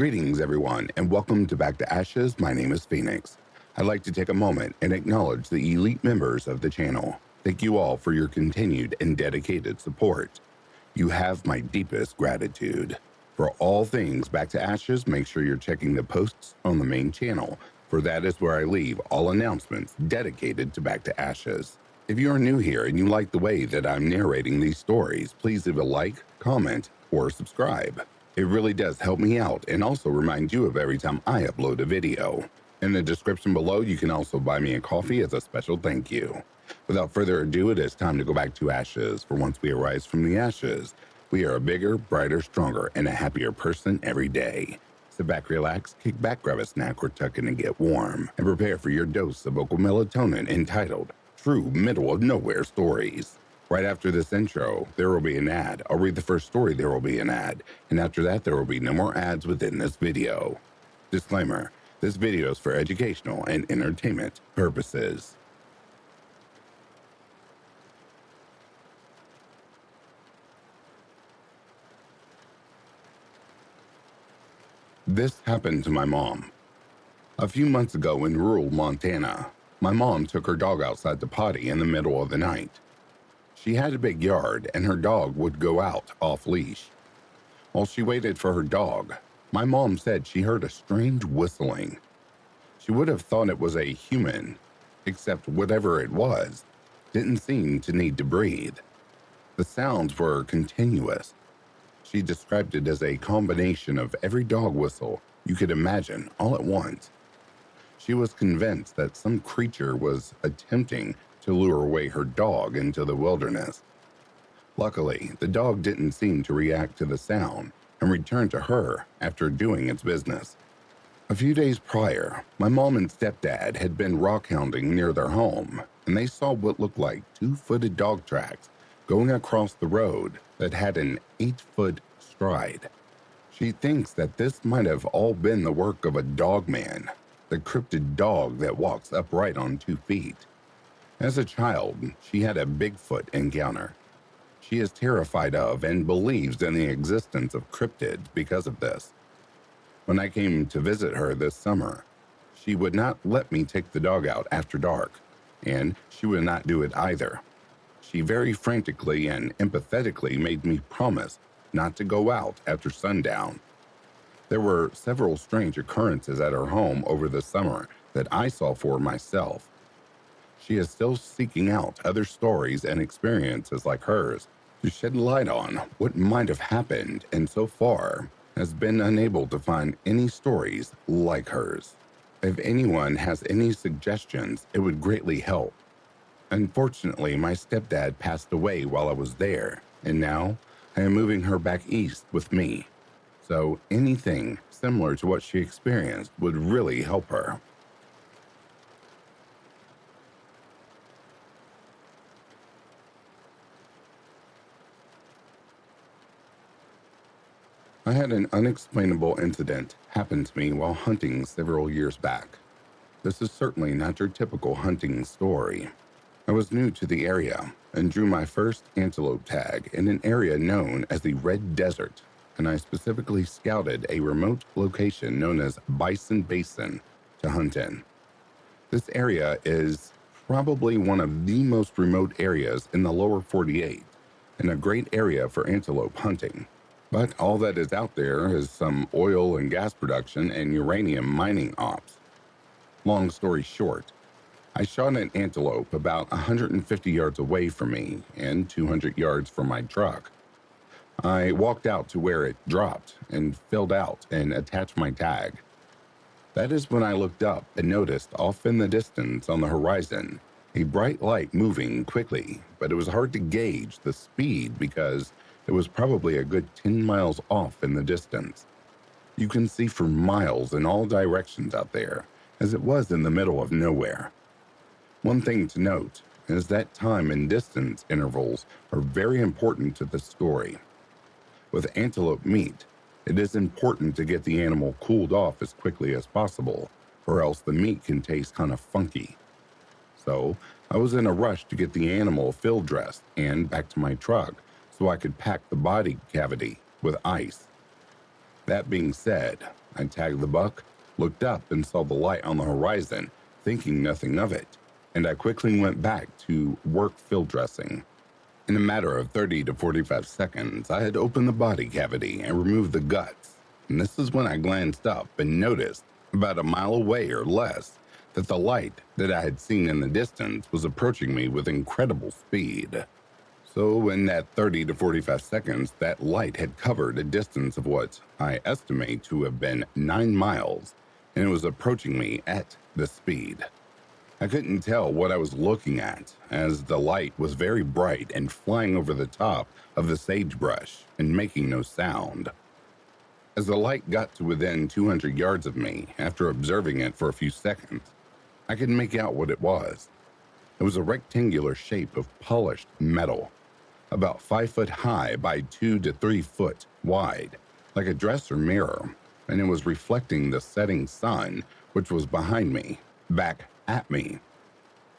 Greetings, everyone, and welcome to Back to Ashes. My name is Phoenix. I'd like to take a moment and acknowledge the elite members of the channel. Thank you all for your continued and dedicated support. You have my deepest gratitude. For all things Back to Ashes, make sure you're checking the posts on the main channel, for that is where I leave all announcements dedicated to Back to Ashes. If you are new here and you like the way that I'm narrating these stories, please leave a like, comment, or subscribe. It really does help me out and also remind you of every time I upload a video. In the description below, you can also buy me a coffee as a special thank you. Without further ado, it is time to go back to ashes, for once we arise from the ashes, we are a bigger, brighter, stronger, and a happier person every day. Sit back, relax, kick back, grab a snack or tuck in and get warm, and prepare for your dose of vocal melatonin entitled True Middle of Nowhere Stories. Right after this intro, there will be an ad. I'll read the first story, there will be an ad, and after that, there will be no more ads within this video. Disclaimer, this video is for educational and entertainment purposes. This happened to my mom. A few months ago in rural Montana, my mom took her dog outside to potty in the middle of the night. She had a big yard, and her dog would go out off-leash. While she waited for her dog, my mom said she heard a strange whistling. She would have thought it was a human, except whatever it was didn't seem to need to breathe. The sounds were continuous. She described it as a combination of every dog whistle you could imagine all at once. She was convinced that some creature was attempting to lure away her dog into the wilderness. Luckily, the dog didn't seem to react to the sound and returned to her after doing its business. A few days prior, my mom and stepdad had been rockhounding near their home, and they saw what looked like two-footed dog tracks going across the road that had an 8-foot stride. She thinks that this might have all been the work of a dog man, the cryptid dog that walks upright on 2 feet. As a child, she had a Bigfoot encounter. She is terrified of and believes in the existence of cryptids because of this. When I came to visit her this summer, she would not let me take the dog out after dark, and she would not do it either. She very frantically and empathetically made me promise not to go out after sundown. There were several strange occurrences at her home over the summer that I saw for myself. She is still seeking out other stories and experiences like hers to shed light on what might have happened, and so far has been unable to find any stories like hers. If anyone has any suggestions, it would greatly help. Unfortunately, my stepdad passed away while I was there, and now I am moving her back east with me. So anything similar to what she experienced would really help her. I had an unexplainable incident happen to me while hunting several years back. This is certainly not your typical hunting story. I was new to the area and drew my first antelope tag in an area known as the Red Desert, and I specifically scouted a remote location known as Bison Basin to hunt in. This area is probably one of the most remote areas in the lower 48 and a great area for antelope hunting. But all that is out there is some oil and gas production and uranium mining ops. Long story short, I shot an antelope about 150 yards away from me and 200 yards from my truck. I walked out to where it dropped and filled out and attached my tag. That is when I looked up and noticed off in the distance on the horizon a bright light moving quickly, but it was hard to gauge the speed because it was probably a good 10 miles off in the distance. You can see for miles in all directions out there, as it was in the middle of nowhere. One thing to note is that time and distance intervals are very important to the story. With antelope meat, it is important to get the animal cooled off as quickly as possible, or else the meat can taste kind of funky. So I was in a rush to get the animal field dressed and back to my truck so I could pack the body cavity with ice. That being said, I tagged the buck, looked up and saw the light on the horizon, thinking nothing of it, and I quickly went back to work field dressing. In a matter of 30 to 45 seconds, I had opened the body cavity and removed the guts, and this is when I glanced up and noticed, about a mile away or less, that the light that I had seen in the distance was approaching me with incredible speed. So in that 30 to 45 seconds, that light had covered a distance of what I estimate to have been 9 miles, and it was approaching me at the speed. I couldn't tell what I was looking at, as the light was very bright and flying over the top of the sagebrush and making no sound. As the light got to within 200 yards of me, after observing it for a few seconds, I could make out what it was. It was a rectangular shape of polished metal, about 5 foot high by 2 to 3 foot wide, like a dresser mirror, and it was reflecting the setting sun, which was behind me, back at me.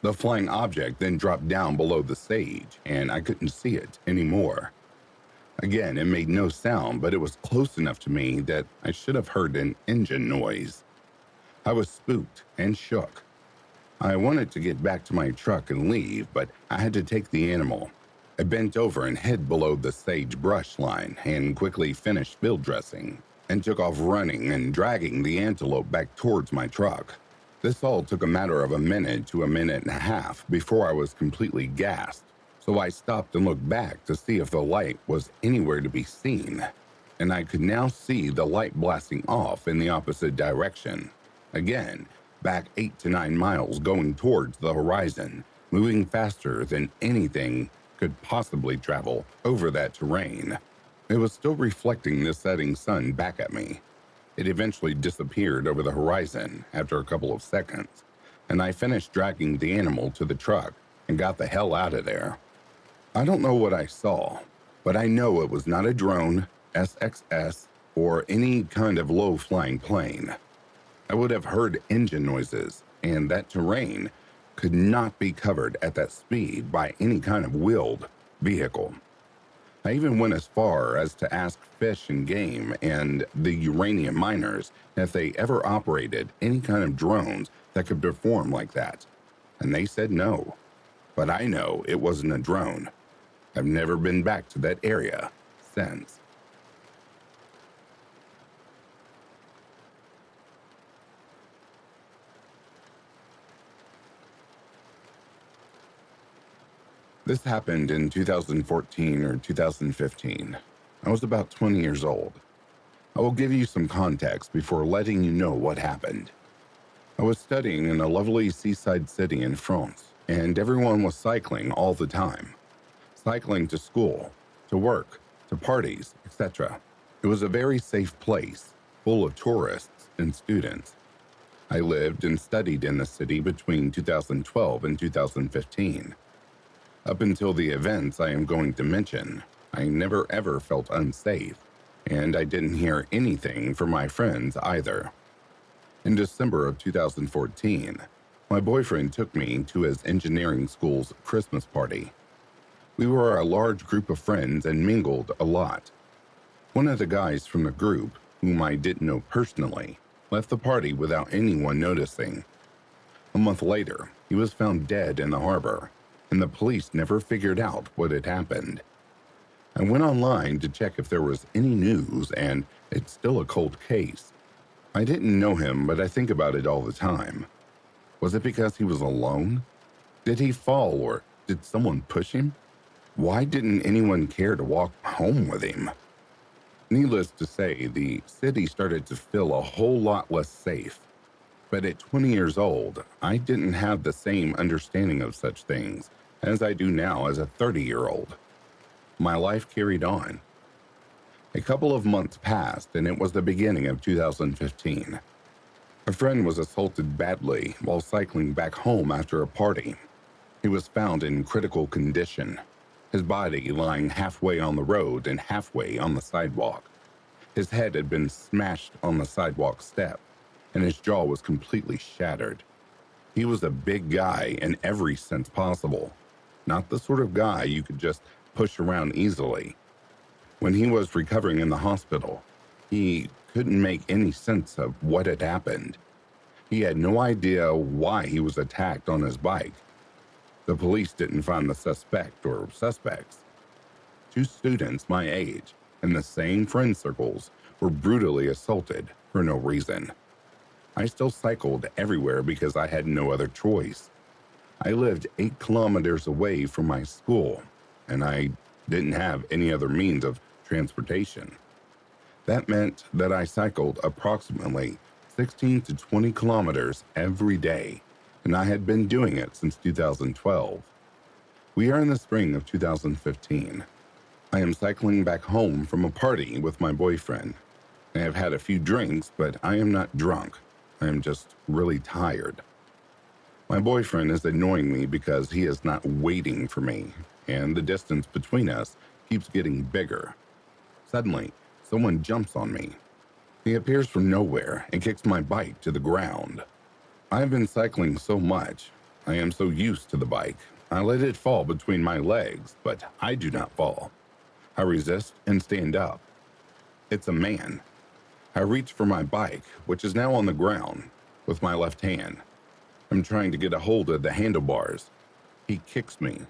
The flying object then dropped down below the sage, and I couldn't see it anymore. Again, it made no sound, but it was close enough to me that I should have heard an engine noise. I was spooked and shook. I wanted to get back to my truck and leave, but I had to take the animal. I bent over and hid below the sagebrush line and quickly finished field dressing and took off running and dragging the antelope back towards my truck. This all took a matter of a minute to a minute and a half before I was completely gassed, so I stopped and looked back to see if the light was anywhere to be seen, and I could now see the light blasting off in the opposite direction. Again, back 8 to 9 miles going towards the horizon, moving faster than anything could possibly travel over that terrain. It was still reflecting the setting sun back at me. It eventually disappeared over the horizon after a couple of seconds, and I finished dragging the animal to the truck and got the hell out of there. I don't know what I saw, but I know it was not a drone, SXS, or any kind of low-flying plane. I would have heard engine noises, and that terrain could not be covered at that speed by any kind of wheeled vehicle. I even went as far as to ask Fish and Game and the uranium miners if they ever operated any kind of drones that could perform like that, and they said no. But I know it wasn't a drone. I've never been back to that area since. This happened in 2014 or 2015. I was about 20 years old. I will give you some context before letting you know what happened. I was studying in a lovely seaside city in France, and everyone was cycling all the time. Cycling to school, to work, to parties, etc. It was a very safe place, full of tourists and students. I lived and studied in the city between 2012 and 2015. Up until the events I am going to mention, I never ever felt unsafe, and I didn't hear anything from my friends either. In December of 2014, my boyfriend took me to his engineering school's Christmas party. We were a large group of friends and mingled a lot. One of the guys from the group, whom I didn't know personally, left the party without anyone noticing. A month later, he was found dead in the harbor, and the police never figured out what had happened. I went online to check if there was any news, and it's still a cold case. I didn't know him, but I think about it all the time. Was it because he was alone? Did he fall, or did someone push him? Why didn't anyone care to walk home with him? Needless to say, the city started to feel a whole lot less safe. But at 20 years old, I didn't have the same understanding of such things as I do now as a 30-year-old. My life carried on. A couple of months passed, and it was the beginning of 2015. A friend was assaulted badly while cycling back home after a party. He was found in critical condition, his body lying halfway on the road and halfway on the sidewalk. His head had been smashed on the sidewalk step, and his jaw was completely shattered. He was a big guy in every sense possible, not the sort of guy you could just push around easily. When he was recovering in the hospital, he couldn't make any sense of what had happened. He had no idea why he was attacked on his bike. The police didn't find the suspect or suspects. Two students my age, in the same friend circles, were brutally assaulted for no reason. I still cycled everywhere because I had no other choice. I lived 8 kilometers away from my school, and I didn't have any other means of transportation. That meant that I cycled approximately 16 to 20 kilometers every day, and I had been doing it since 2012. We are in the spring of 2015. I am cycling back home from a party with my boyfriend. I have had a few drinks, but I am not drunk. I am just really tired. My boyfriend is annoying me because he is not waiting for me, and the distance between us keeps getting bigger. Suddenly, someone jumps on me. He appears from nowhere and kicks my bike to the ground. I have been cycling so much. I am so used to the bike. I let it fall between my legs, but I do not fall. I resist and stand up. It's a man. I reach for my bike, which is now on the ground, with my left hand. I'm trying to get a hold of the handlebars. He kicks me,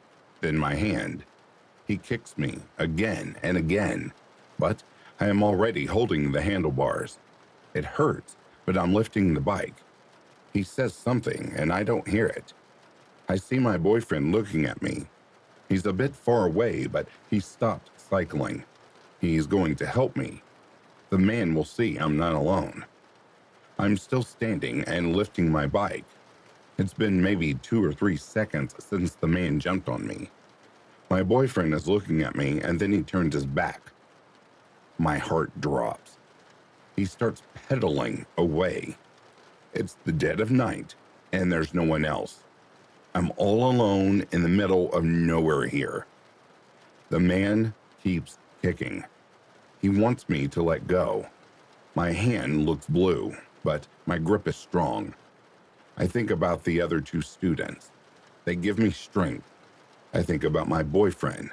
then my hand. He kicks me again and again, but I am already holding the handlebars. It hurts, but I'm lifting the bike. He says something, and I don't hear it. I see my boyfriend looking at me. He's a bit far away, but he stopped cycling. He's going to help me. The man will see I'm not alone. I'm still standing and lifting my bike. It's been maybe 2 or 3 seconds since the man jumped on me. My boyfriend is looking at me, and then he turns his back. My heart drops. He starts pedaling away. It's the dead of night, and there's no one else. I'm all alone in the middle of nowhere here. The man keeps kicking. He wants me to let go. My hand looks blue, but my grip is strong. I think about the other 2 students. They give me strength. I think about my boyfriend.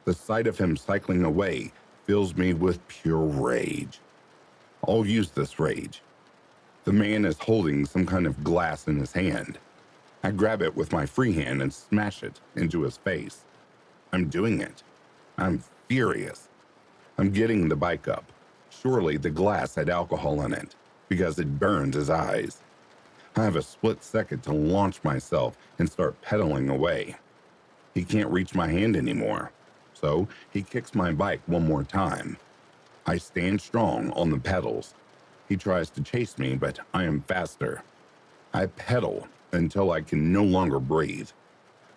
The sight of him cycling away fills me with pure rage. I'll use this rage. The man is holding some kind of glass in his hand. I grab it with my free hand and smash it into his face. I'm doing it. I'm furious. I'm getting the bike up. Surely the glass had alcohol in it, because it burns his eyes. I have a split second to launch myself and start pedaling away. He can't reach my hand anymore, so he kicks my bike one more time. I stand strong on the pedals. He tries to chase me, but I am faster. I pedal until I can no longer breathe.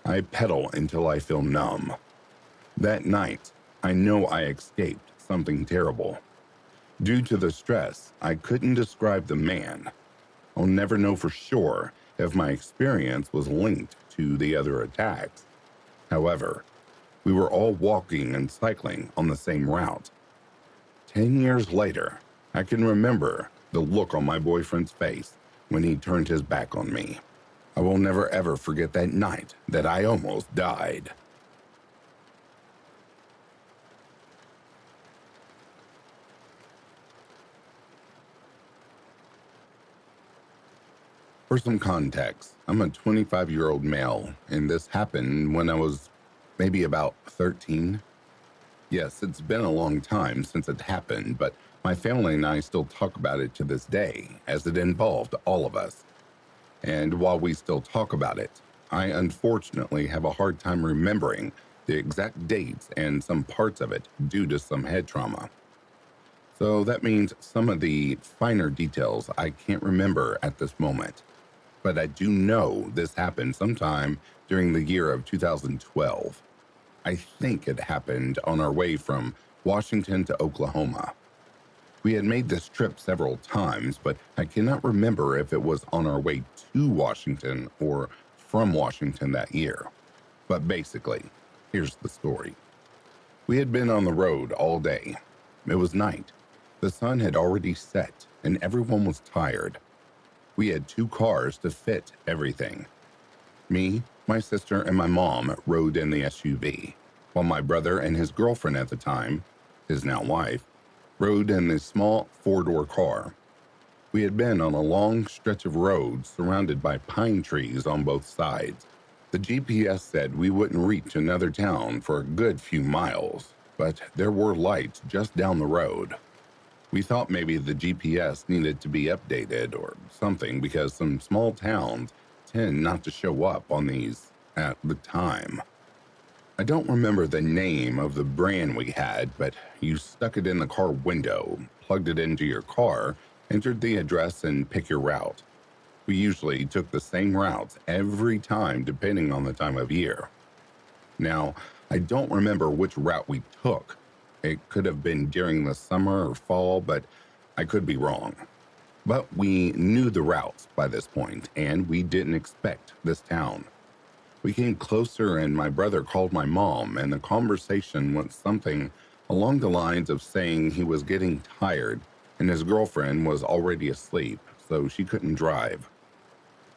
I pedal until I feel numb. That night, I know I escaped something terrible. Due to the stress, I couldn't describe the man. I'll never know for sure if my experience was linked to the other attacks. However, we were all walking and cycling on the same route. 10 years later, I can remember the look on my boyfriend's face when he turned his back on me. I will never ever forget that night that I almost died. For some context, I'm a 25-year-old male, and this happened when I was maybe about 13. Yes, it's been a long time since it happened, but my family and I still talk about it to this day, as it involved all of us. And while we still talk about it, I unfortunately have a hard time remembering the exact dates and some parts of it due to some head trauma. So that means some of the finer details I can't remember at this moment. But I do know this happened sometime during the year of 2012. I think it happened on our way from Washington to Oklahoma. We had made this trip several times, but I cannot remember if it was on our way to Washington or from Washington that year. But basically, here's the story. We had been on the road all day. It was night. The sun had already set, and everyone was tired. We had 2 cars to fit everything. Me, my sister, and my mom rode in the SUV, while my brother and his girlfriend at the time, his now wife, rode in a small four-door car. We had been on a long stretch of road surrounded by pine trees on both sides. The GPS said we wouldn't reach another town for a good few miles, but there were lights just down the road. We thought maybe the GPS needed to be updated or something because some small towns tend not to show up on these at the time. I don't remember the name of the brand we had, but you stuck it in the car window, plugged it into your car, entered the address, and picked your route. We usually took the same routes every time depending on the time of year. Now, I don't remember which route we took. It could have been during the summer or fall, but I could be wrong. But we knew the routes by this point, and we didn't expect this town. We came closer, and my brother called my mom, and the conversation went something along the lines of saying he was getting tired and his girlfriend was already asleep, so she couldn't drive.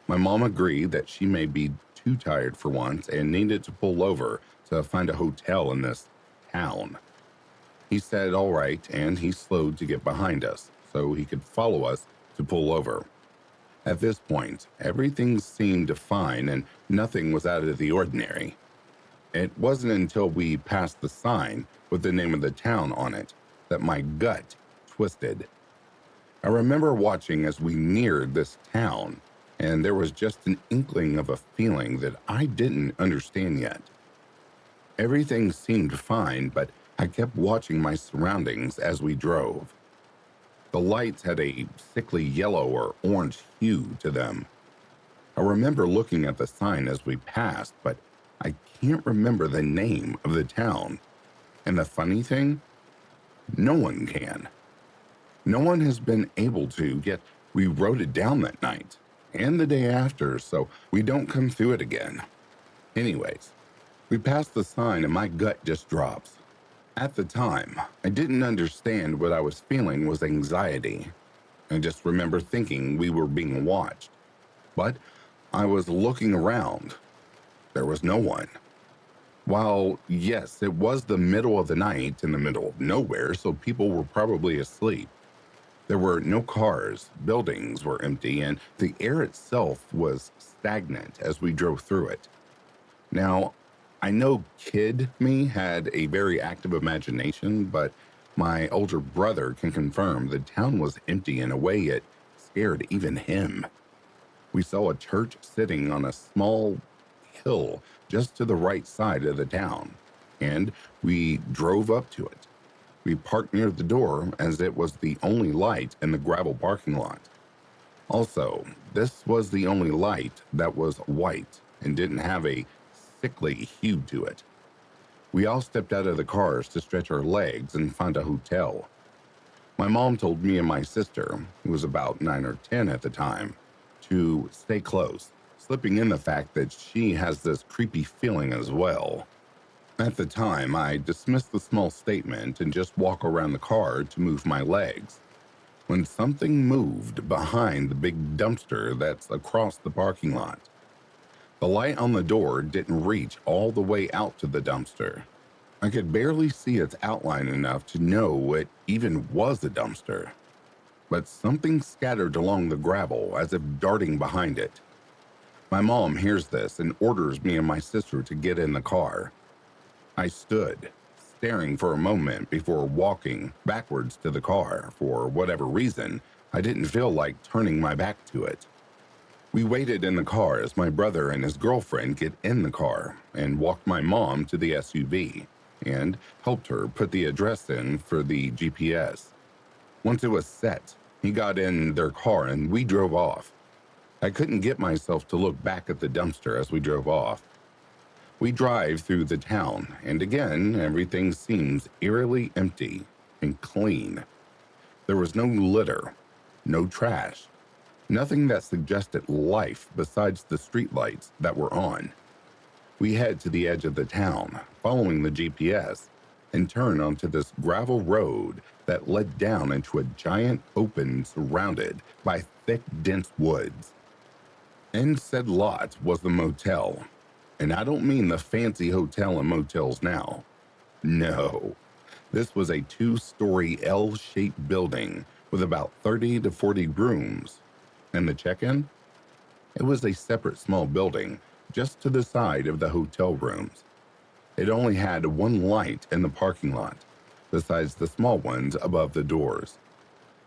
My mom agreed that she may be too tired for once and needed to pull over to find a hotel in this town. He said all right, and he slowed to get behind us so he could follow us to pull over. At this point, everything seemed fine and nothing was out of the ordinary. It wasn't until we passed the sign with the name of the town on it that my gut twisted. I remember watching as we neared this town, and there was just an inkling of a feeling that I didn't understand yet. Everything seemed fine, but I kept watching my surroundings as we drove. The lights had a sickly yellow or orange hue to them. I remember looking at the sign as we passed, but I can't remember the name of the town. And the funny thing, no one can. No one has been able to, yet we wrote it down that night and the day after, so we don't come through it again. Anyways, we passed the sign and my gut just drops. At the time, I didn't understand what I was feeling was anxiety. I just remember thinking we were being watched. But I was looking around. There was no one. While, yes, it was the middle of the night in the middle of nowhere, so people were probably asleep. There were no cars, buildings were empty, and the air itself was stagnant as we drove through it. Now, I know kid me had a very active imagination, but my older brother can confirm the town was empty in a way it scared even him. We saw a church sitting on a small hill just to the right side of the town, and we drove up to it. We parked near the door as it was the only light in the gravel parking lot. Also, this was the only light that was white and didn't have a sickly hue to it. We all stepped out of the cars to stretch our legs and find a hotel. My mom told me and my sister, who was about 9 or 10 at the time, to stay close, slipping in the fact that she has this creepy feeling as well. At the time, I dismissed the small statement and just walk around the car to move my legs, when something moved behind the big dumpster that's across the parking lot. The light on the door didn't reach all the way out to the dumpster. I could barely see its outline enough to know it even was a dumpster. But something scattered along the gravel as if darting behind it. My mom hears this and orders me and my sister to get in the car. I stood, staring for a moment before walking backwards to the car. For whatever reason, I didn't feel like turning my back to it. We waited in the car as my brother and his girlfriend get in the car and walked my mom to the SUV and helped her put the address in for the GPS. Once it was set, he got in their car and we drove off. I couldn't get myself to look back at the dumpster as we drove off. We drive through the town, and again, everything seems eerily empty and clean. There was no litter, no trash, nothing that suggested life besides the streetlights that were on. We head to the edge of the town, following the GPS, and turn onto this gravel road that led down into a giant open surrounded by thick, dense woods. In said lot was the motel, and I don't mean the fancy hotel and motels now. No, This was a 2-story L-shaped building with about 30 to 40 rooms. And the check-in? It was a separate small building just to the side of the hotel rooms. It only had one light in the parking lot, besides the small ones above the doors.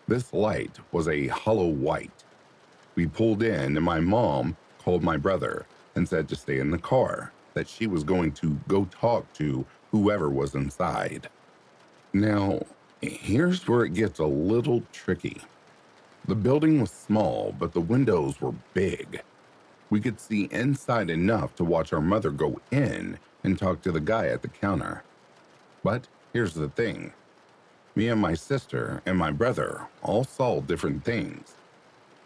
This light was a hollow white. We pulled in and my mom called my brother and said to stay in the car, that she was going to go talk to whoever was inside. Now, here's where it gets a little tricky. The building was small, but the windows were big. We could see inside enough to watch our mother go in and talk to the guy at the counter. But here's the thing. Me and my sister and my brother all saw different things.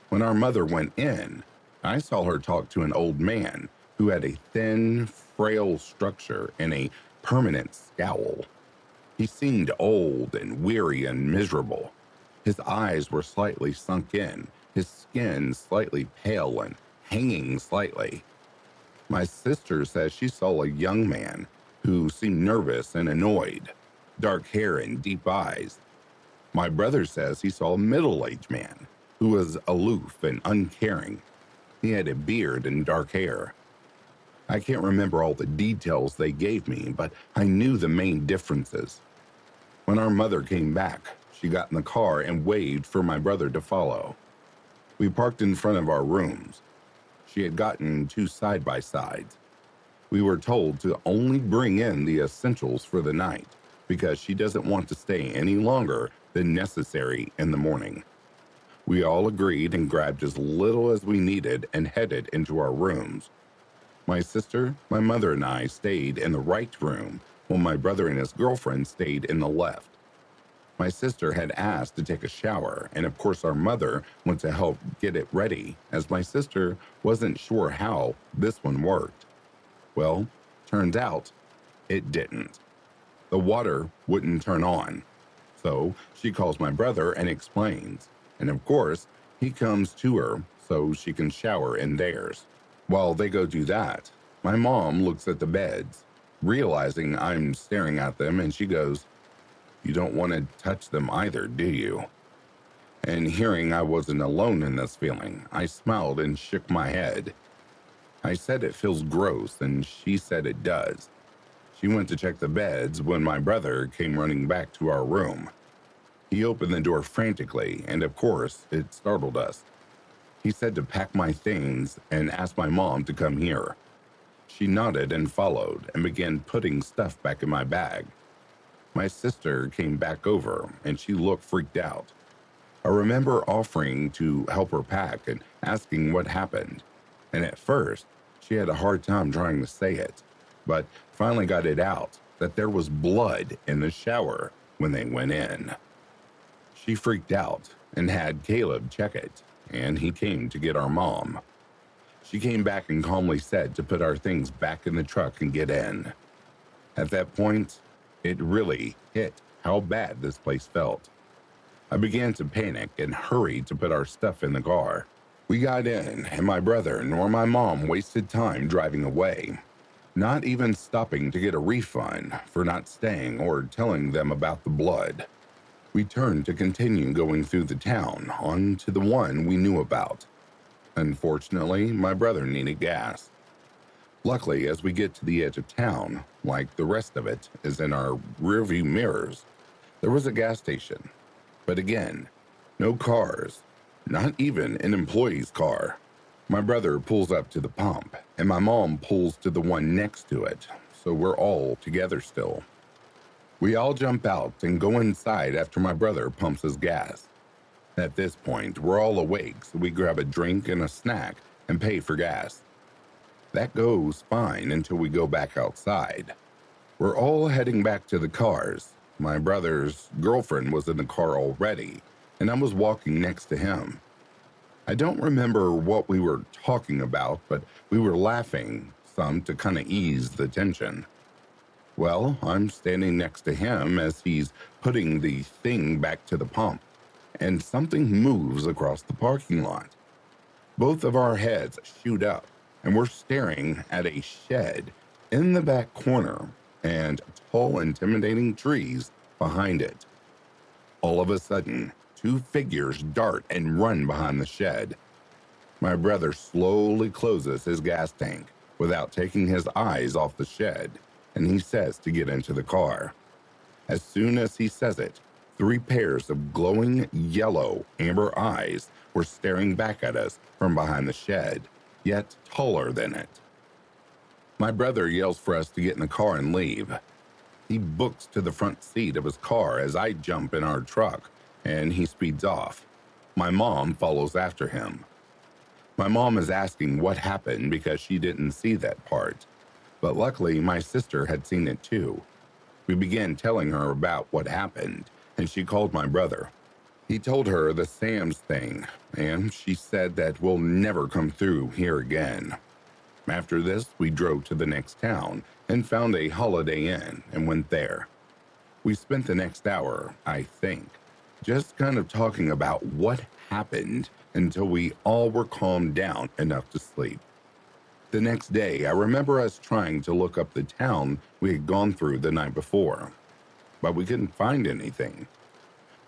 When our mother went in, I saw her talk to an old man who had a thin, frail structure and a permanent scowl. He seemed old and weary and miserable. His eyes were slightly sunk in, his skin slightly pale and hanging slightly. My sister says she saw a young man who seemed nervous and annoyed, dark hair and deep eyes. My brother says he saw a middle-aged man who was aloof and uncaring. He had a beard and dark hair. I can't remember all the details they gave me, but I knew the main differences. When our mother came back, she got in the car and waved for my brother to follow. We parked in front of our rooms. She had gotten 2 side-by-sides. We were told to only bring in the essentials for the night because she doesn't want to stay any longer than necessary in the morning. We all agreed and grabbed as little as we needed and headed into our rooms. My sister, my mother, and I stayed in the right room, while my brother and his girlfriend stayed in the left. My sister had asked to take a shower, and of course our mother went to help get it ready, as my sister wasn't sure how this one worked. Well, turns out it didn't. The water wouldn't turn on. So she calls my brother and explains, and of course he comes to her so she can shower in theirs. While they go do that, my mom looks at the beds, realizing I'm staring at them, and she goes, "You don't want to touch them either, do you?" And hearing I wasn't alone in this feeling, I smiled and shook my head. I said it feels gross, and she said it does. She went to check the beds when my brother came running back to our room. He opened the door frantically, and of course, it startled us. He said to pack my things and asked my mom to come here. She nodded and followed and began putting stuff back in my bag. My sister came back over, and she looked freaked out. I remember offering to help her pack and asking what happened, and at first, she had a hard time trying to say it, but finally got it out that there was blood in the shower when they went in. She freaked out and had Caleb check it, and he came to get our mom. She came back and calmly said to put our things back in the truck and get in. At that point, it really hit how bad this place felt. I began to panic and hurried to put our stuff in the car. We got in, and my brother nor my mom wasted time driving away, not even stopping to get a refund for not staying or telling them about the blood. We turned to continue going through the town on to the one we knew about. Unfortunately, my brother needed gas. Luckily, as we get to the edge of town, like the rest of it is in our rearview mirrors, there was a gas station. But again, no cars, not even an employee's car. My brother pulls up to the pump, and my mom pulls to the one next to it, so we're all together still. We all jump out and go inside after my brother pumps his gas. At this point, we're all awake, so we grab a drink and a snack and pay for gas. That goes fine until we go back outside. We're all heading back to the cars. My brother's girlfriend was in the car already, and I was walking next to him. I don't remember what we were talking about, but we were laughing some to kind of ease the tension. Well, I'm standing next to him as he's putting the thing back to the pump, and something moves across the parking lot. Both of our heads shoot up, and we're staring at a shed in the back corner and tall, intimidating trees behind it. All of a sudden, two figures dart and run behind the shed. My brother slowly closes his gas tank without taking his eyes off the shed, and he says to get into the car. As soon as he says it, three pairs of glowing yellow amber eyes were staring back at us from behind the shed, yet taller than it. My brother yells for us to get in the car and leave. He books to the front seat of his car as I jump in our truck, and he speeds off. My mom follows after him. My mom is asking what happened because she didn't see that part, but luckily my sister had seen it too. We began telling her about what happened, and she called my brother. He told her the Sam's thing, and she said that we'll never come through here again. After this, we drove to the next town and found a Holiday Inn and went there. We spent the next hour, I think, just kind of talking about what happened until we all were calmed down enough to sleep. The next day, I remember us trying to look up the town we had gone through the night before, but we couldn't find anything.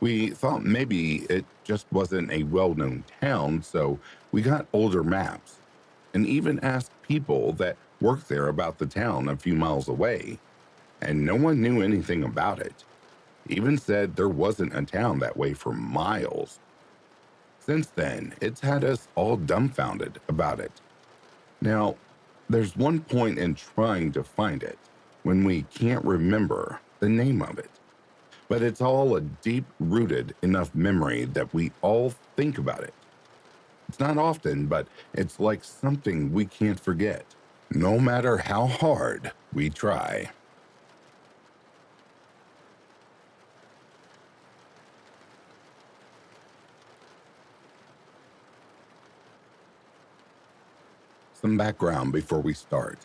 We thought maybe it just wasn't a well-known town, so we got older maps and even asked people that worked there about the town a few miles away, and no one knew anything about it. Even said there wasn't a town that way for miles. Since then, it's had us all dumbfounded about it. Now, there's one point in trying to find it when we can't remember the name of it. But it's all a deep-rooted enough memory that we all think about it. It's not often, but it's like something we can't forget, no matter how hard we try. Some background before we start.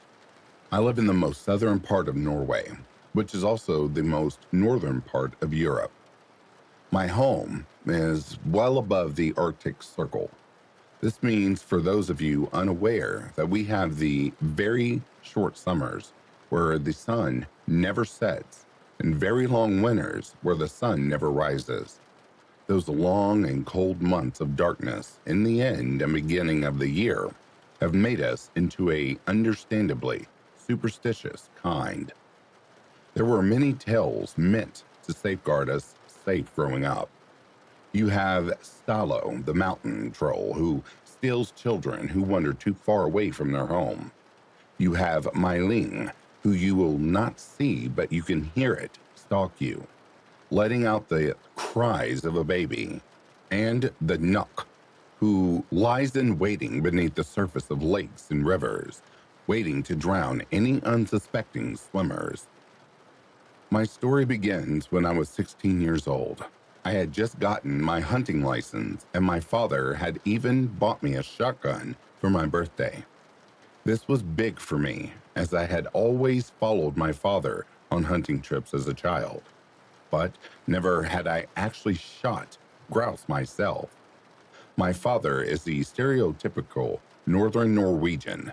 I live in the most southern part of Norway, which is also the most northern part of Europe. My home is well above the Arctic Circle. This means, for those of you unaware, that we have the very short summers where the sun never sets and very long winters where the sun never rises. Those long and cold months of darkness in the end and beginning of the year have made us into a understandably superstitious kind. There were many tales meant to safeguard us safe growing up. You have Stallo, the mountain troll, who steals children who wander too far away from their home. You have Myling, who you will not see but you can hear it stalk you, letting out the cries of a baby. And the Nuck, who lies in waiting beneath the surface of lakes and rivers, waiting to drown any unsuspecting swimmers. My story begins when I was 16 years old. I had just gotten my hunting license, and my father had even bought me a shotgun for my birthday. This was big for me, as I had always followed my father on hunting trips as a child, but never had I actually shot grouse myself. My father is the stereotypical Northern Norwegian.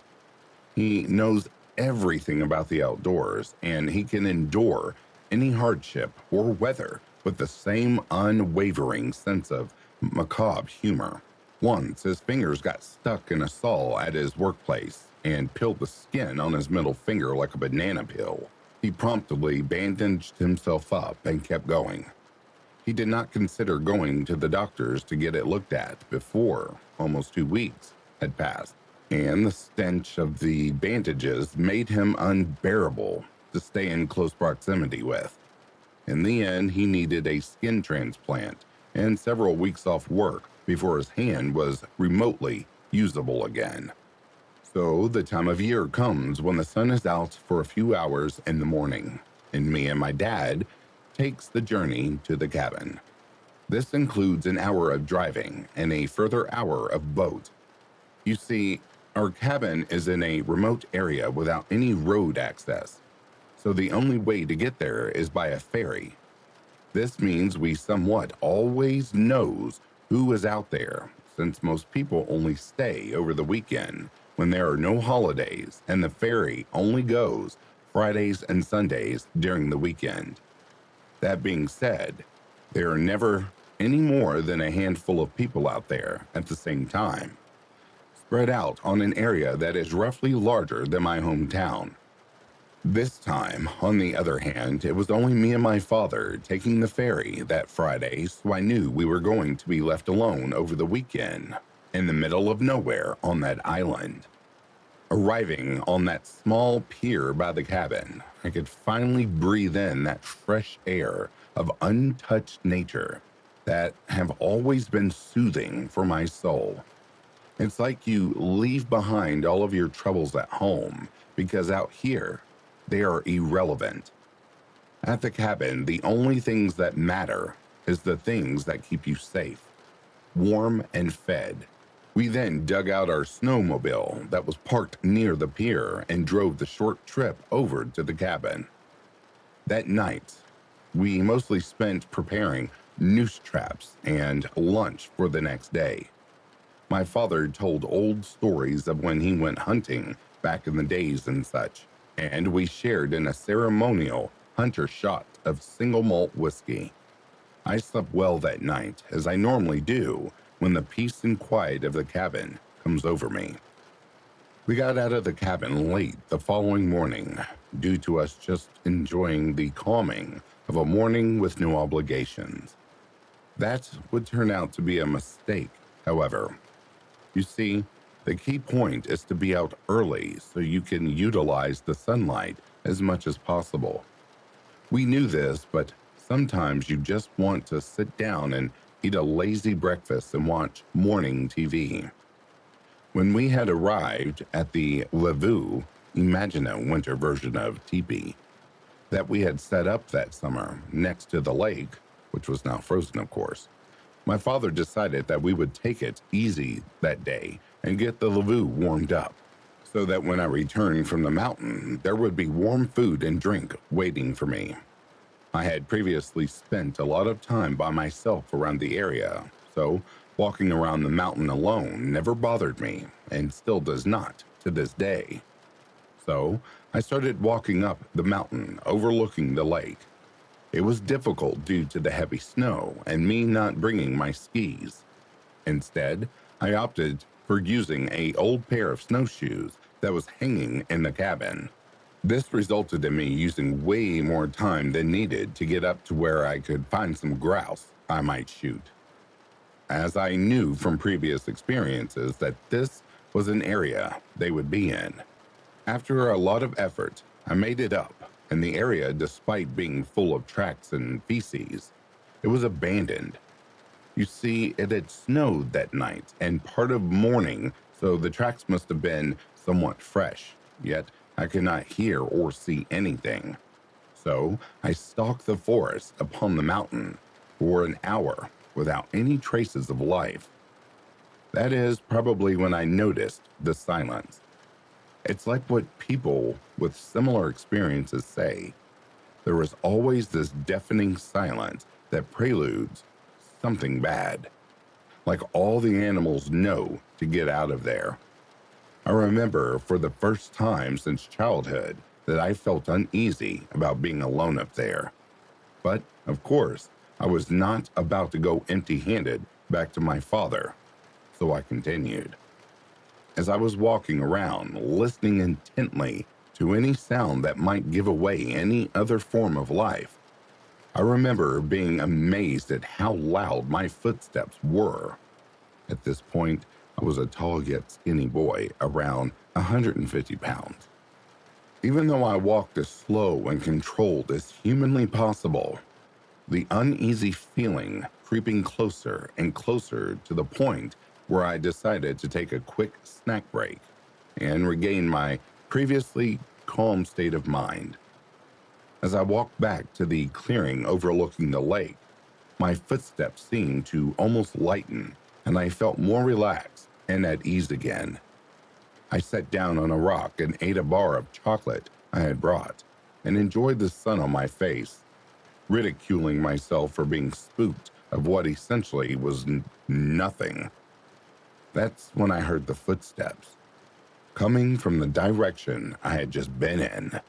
He knows everything about the outdoors, and he can endure any hardship or weather with the same unwavering sense of macabre humor. Once, his fingers got stuck in a saw at his workplace and peeled the skin on his middle finger like a banana peel. He promptly bandaged himself up and kept going. He did not consider going to the doctors to get it looked at before almost 2 weeks had passed, and the stench of the bandages made him unbearable to stay in close proximity with. In the end, he needed a skin transplant and several weeks off work before his hand was remotely usable again. So the time of year comes when the sun is out for a few hours in the morning, and me and my dad takes the journey to the cabin. This includes an hour of driving and a further hour of boat. You see, our cabin is in a remote area without any road access, so the only way to get there is by a ferry. This means we somewhat always knows who is out there, since most people only stay over the weekend when there are no holidays and the ferry only goes Fridays and Sundays during the weekend. That being said, there are never any more than a handful of people out there at the same time, spread out on an area that is roughly larger than my hometown. This time, on the other hand, it was only me and my father taking the ferry that Friday, so I knew we were going to be left alone over the weekend, in the middle of nowhere on that island. Arriving on that small pier by the cabin, I could finally breathe in that fresh air of untouched nature that have always been soothing for my soul. It's like you leave behind all of your troubles at home because out here, they are irrelevant. At the cabin, the only things that matter is the things that keep you safe, warm, and fed. We then dug out our snowmobile that was parked near the pier and drove the short trip over to the cabin. That night, we mostly spent preparing noose traps and lunch for the next day. My father told old stories of when he went hunting back in the days and such, and we shared in a ceremonial hunter shot of single malt whiskey. I slept well that night, as I normally do when the peace and quiet of the cabin comes over me. We got out of the cabin late the following morning, due to us just enjoying the calming of a morning with no obligations. That would turn out to be a mistake, however. You see, the key point is to be out early so you can utilize the sunlight as much as possible. We knew this, but sometimes you just want to sit down and eat a lazy breakfast and watch morning TV. When we had arrived at the Levu, imagine a winter version of teepee, that we had set up that summer next to the lake, which was now frozen, of course, my father decided that we would take it easy that day and get the Levu warmed up, so that when I returned from the mountain, there would be warm food and drink waiting for me. I had previously spent a lot of time by myself around the area, so walking around the mountain alone never bothered me, and still does not to this day. So I started walking up the mountain overlooking the lake. It was difficult due to the heavy snow and me not bringing my skis. Instead, I opted for using an old pair of snowshoes that was hanging in the cabin. This resulted in me using way more time than needed to get up to where I could find some grouse I might shoot, as I knew from previous experiences that this was an area they would be in. After a lot of effort, I made it up, and the area, despite being full of tracks and feces, it was abandoned. You see, it had snowed that night and part of morning, so the tracks must have been somewhat fresh, yet I could not hear or see anything. So I stalked the forest upon the mountain for an hour without any traces of life. That is probably when I noticed the silence. It's like what people with similar experiences say. There is always this deafening silence that preludes something bad, like all the animals know to get out of there. I remember for the first time since childhood that I felt uneasy about being alone up there. But, of course, I was not about to go empty-handed back to my father, so I continued. As I was walking around, listening intently to any sound that might give away any other form of life, I remember being amazed at how loud my footsteps were. At this point, I was a tall yet skinny boy, around 150 pounds. Even though I walked as slow and controlled as humanly possible, the uneasy feeling creeping closer and closer to the point where I decided to take a quick snack break and regain my previously calm state of mind. As I walked back to the clearing overlooking the lake, my footsteps seemed to almost lighten, and I felt more relaxed and at ease again. I sat down on a rock and ate a bar of chocolate I had brought, and enjoyed the sun on my face, ridiculing myself for being spooked of what essentially was nothing. That's when I heard the footsteps, coming from the direction I had just been in.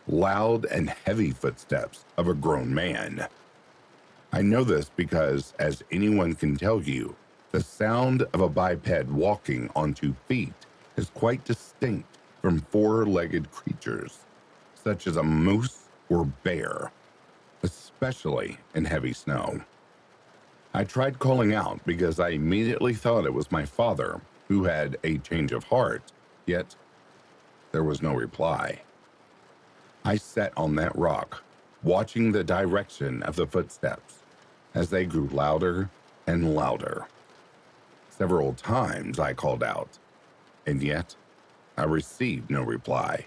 loud and heavy footsteps of a grown man. I know this because, as anyone can tell you, the sound of a biped walking on 2 feet is quite distinct from four-legged creatures, such as a moose or bear, especially in heavy snow. I tried calling out because I immediately thought it was my father who had a change of heart, yet there was no reply. I sat on that rock, watching the direction of the footsteps as they grew louder and louder. Several times I called out, and yet I received no reply.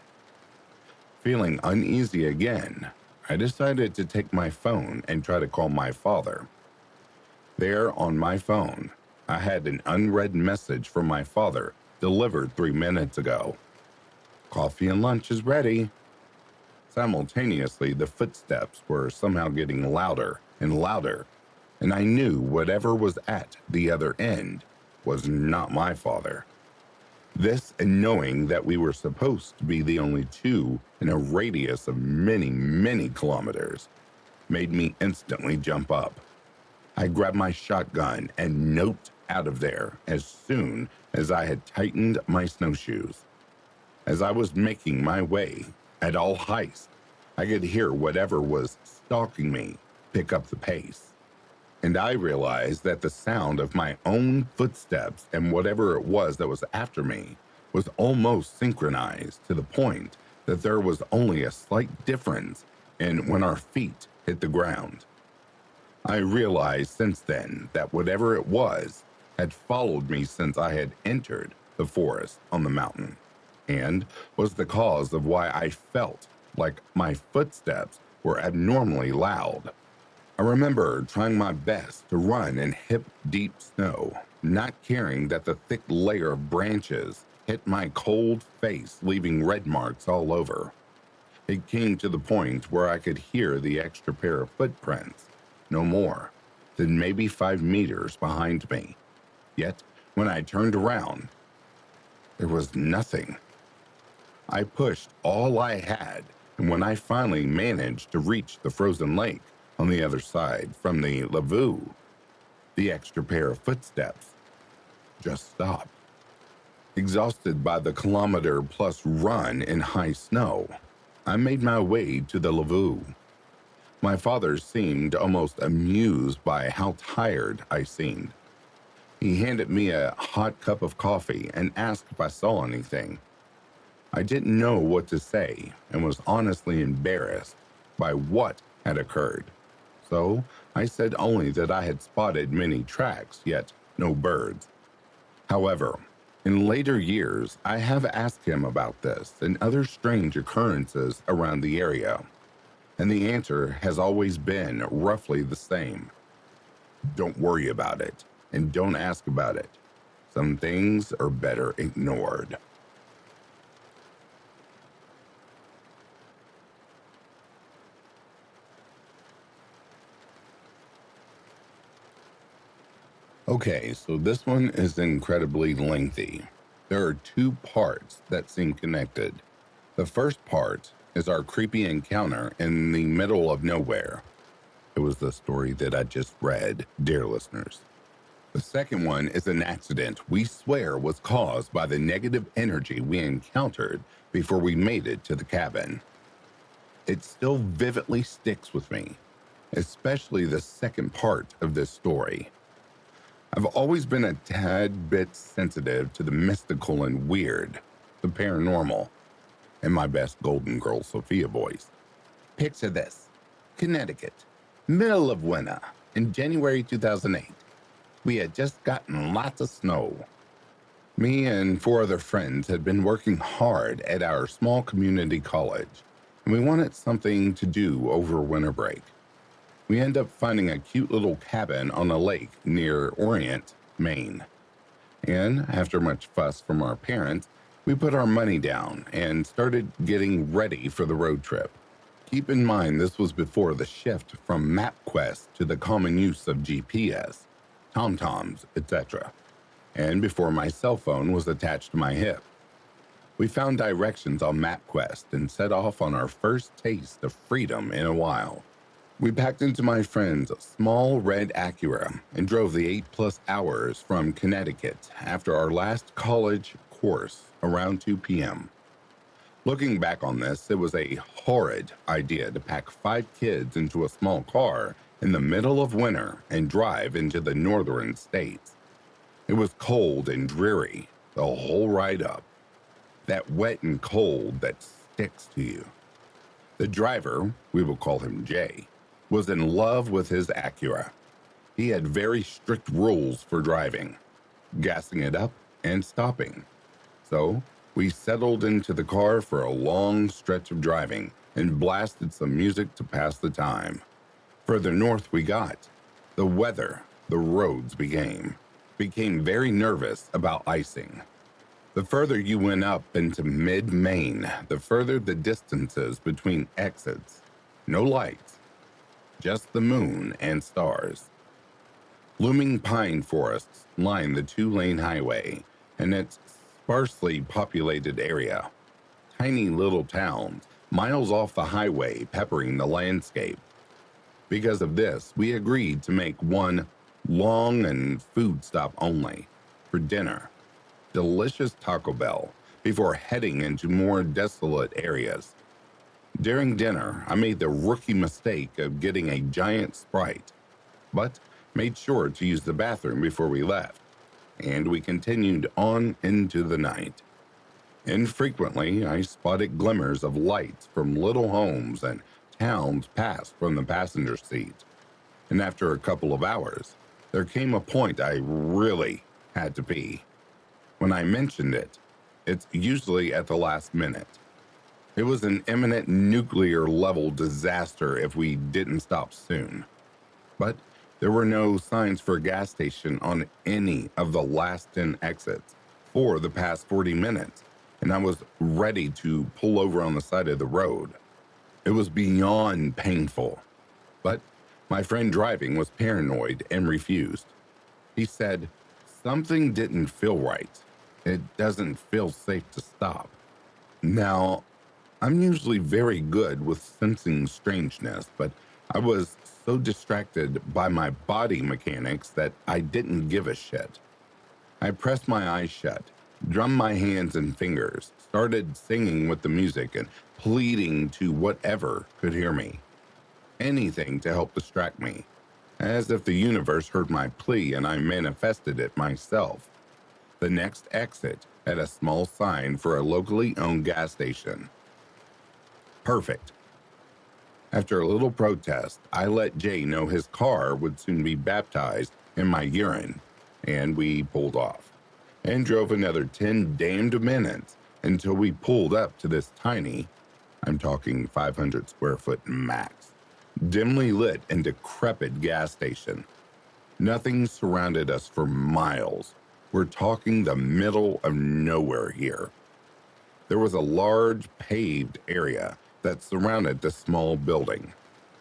Feeling uneasy again, I decided to take my phone and try to call my father. There on my phone, I had an unread message from my father delivered 3 minutes ago. Coffee and lunch is ready. Simultaneously, the footsteps were somehow getting louder and louder, and I knew whatever was at the other end was not my father. This, and knowing that we were supposed to be the only two in a radius of many, many kilometers, made me instantly jump up. I grabbed my shotgun and noped out of there as soon as I had tightened my snowshoes. As I was making my way at all heights, I could hear whatever was stalking me pick up the pace, and I realized that the sound of my own footsteps and whatever it was that was after me was almost synchronized to the point that there was only a slight difference in when our feet hit the ground. I realized since then that whatever it was had followed me since I had entered the forest on the mountain, and was the cause of why I felt like my footsteps were abnormally loud. I remember trying my best to run in hip-deep snow, not caring that the thick layer of branches hit my cold face, leaving red marks all over. It came to the point where I could hear the extra pair of footprints, no more than maybe 5 meters behind me. Yet, when I turned around, there was nothing. I pushed all I had, and when I finally managed to reach the frozen lake on the other side from the lavoo, the extra pair of footsteps just stopped. Exhausted by the kilometer-plus run in high snow, I made my way to the lavoo. My father seemed almost amused by how tired I seemed. He handed me a hot cup of coffee and asked if I saw anything. I didn't know what to say and was honestly embarrassed by what had occurred. So I said only that I had spotted many tracks, yet no birds. However, in later years, I have asked him about this and other strange occurrences around the area, and the answer has always been roughly the same. Don't worry about it, and don't ask about it. Some things are better ignored. Okay, so this one is incredibly lengthy. There are 2 parts that seem connected. The first part is our creepy encounter in the middle of nowhere. It was the story that I just read, dear listeners. The second one is an accident we swear was caused by the negative energy we encountered before we made it to the cabin. It still vividly sticks with me, especially the second part of this story. I've always been a tad bit sensitive to the mystical and weird, the paranormal, in my best Golden Girl Sophia voice. Picture this: Connecticut, middle of winter, in January 2008. We had just gotten lots of snow. Me and 4 other friends had been working hard at our small community college, and we wanted something to do over winter break. We ended up finding a cute little cabin on a lake near Orient, Maine. And after much fuss from our parents, we put our money down and started getting ready for the road trip. Keep in mind this was before the shift from MapQuest to the common use of GPS, TomToms, etc., and before my cell phone was attached to my hip. We found directions on MapQuest and set off on our first taste of freedom in a while. We packed into my friend's small red Acura and drove the 8+ hours from Connecticut after our last college course around 2 p.m. Looking back on this, it was a horrid idea to pack 5 kids into a small car in the middle of winter and drive into the northern states. It was cold and dreary the whole ride up, that wet and cold that sticks to you. The driver, we will call him Jay, was in love with his Acura. He had very strict rules for driving, gassing it up and stopping. So we settled into the car for a long stretch of driving and blasted some music to pass the time. Further north we got, the weather, the roads became very nervous about icing. The further you went up into mid-Maine, the further the distances between exits. No lights, just the moon and stars. Looming pine forests line the 2-lane highway and its sparsely populated area. Tiny little towns, miles off the highway, peppering the landscape. Because of this, we agreed to make one long and food stop only for dinner. Delicious Taco Bell before heading into more desolate areas. During dinner, I made the rookie mistake of getting a giant Sprite, but made sure to use the bathroom before we left, and we continued on into the night. Infrequently, I spotted glimmers of lights from little homes and towns passed from the passenger seat, and after a couple of hours, there came a point I really had to pee. When I mentioned it, it's usually at the last minute. It was an imminent nuclear-level disaster if we didn't stop soon. But there were no signs for a gas station on any of the last 10 exits for the past 40 minutes, and I was ready to pull over on the side of the road. It was beyond painful, but my friend driving was paranoid and refused. He said, "Something didn't feel right. It doesn't feel safe to stop." Now, I'm usually very good with sensing strangeness, but I was so distracted by my body mechanics that I didn't give a shit. I pressed my eyes shut, drummed my hands and fingers, started singing with the music and pleading to whatever could hear me. Anything to help distract me, as if the universe heard my plea and I manifested it myself. The next exit had a small sign for a locally owned gas station. Perfect. After a little protest, I let Jay know his car would soon be baptized in my urine, and we pulled off and drove another 10 damned minutes until we pulled up to this tiny, I'm talking 500 square foot max, dimly lit and decrepit gas station. Nothing surrounded us for miles. We're talking the middle of nowhere here. There was a large paved area that surrounded the small building,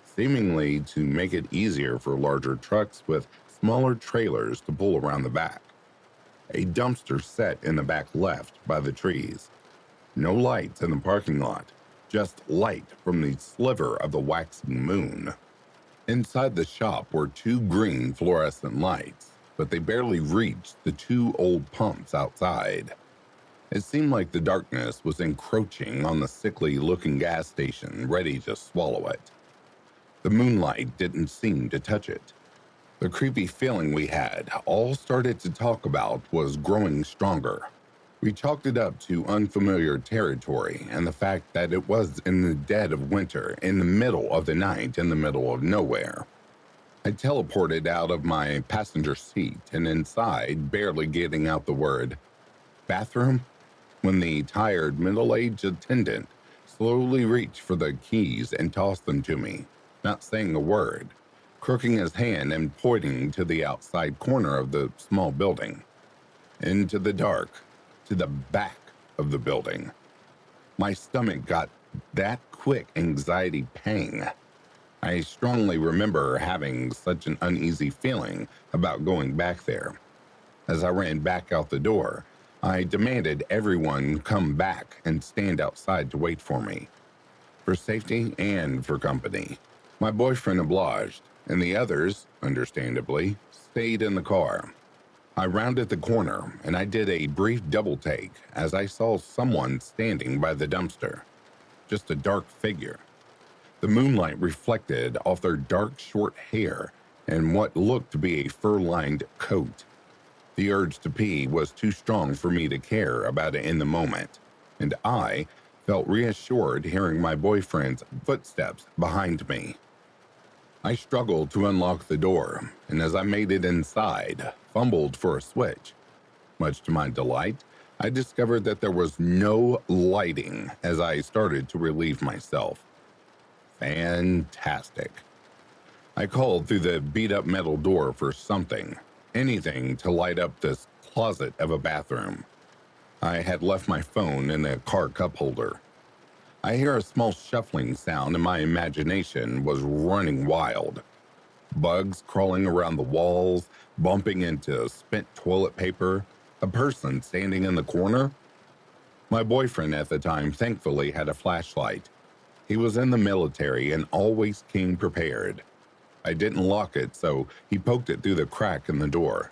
seemingly to make it easier for larger trucks with smaller trailers to pull around the back. A dumpster set in the back left by the trees. No lights in the parking lot, just light from the sliver of the waxing moon. Inside the shop were 2 green fluorescent lights, but they barely reached the 2 old pumps outside. It seemed like the darkness was encroaching on the sickly-looking gas station, ready to swallow it. The moonlight didn't seem to touch it. The creepy feeling we had all started to talk about was growing stronger. We chalked it up to unfamiliar territory and the fact that it was in the dead of winter, in the middle of the night, in the middle of nowhere. I teleported out of my passenger seat and inside, barely getting out the word bathroom, when the tired middle-aged attendant slowly reached for the keys and tossed them to me, not saying a word, crooking his hand and pointing to the outside corner of the small building, into the dark, to the back of the building. My stomach got that quick anxiety pang. I strongly remember having such an uneasy feeling about going back there. As I ran back out the door, I demanded everyone come back and stand outside to wait for me, for safety and for company. My boyfriend obliged, and the others, understandably, stayed in the car. I rounded the corner and I did a brief double take as I saw someone standing by the dumpster, just a dark figure. The moonlight reflected off their dark short hair and what looked to be a fur-lined coat. The urge to pee was too strong for me to care about it in the moment, and I felt reassured hearing my boyfriend's footsteps behind me. I struggled to unlock the door, and as I made it inside, fumbled for a switch. Much to my delight, I discovered that there was no lighting as I started to relieve myself. Fantastic. I called through the beat-up metal door for something, anything to light up this closet of a bathroom. I had left my phone in the car cup holder. I hear a small shuffling sound and my imagination was running wild. Bugs crawling around the walls, bumping into spent toilet paper, a person standing in the corner. My boyfriend at the time thankfully had a flashlight. He was in the military and always came prepared. I didn't lock it, so he poked it through the crack in the door.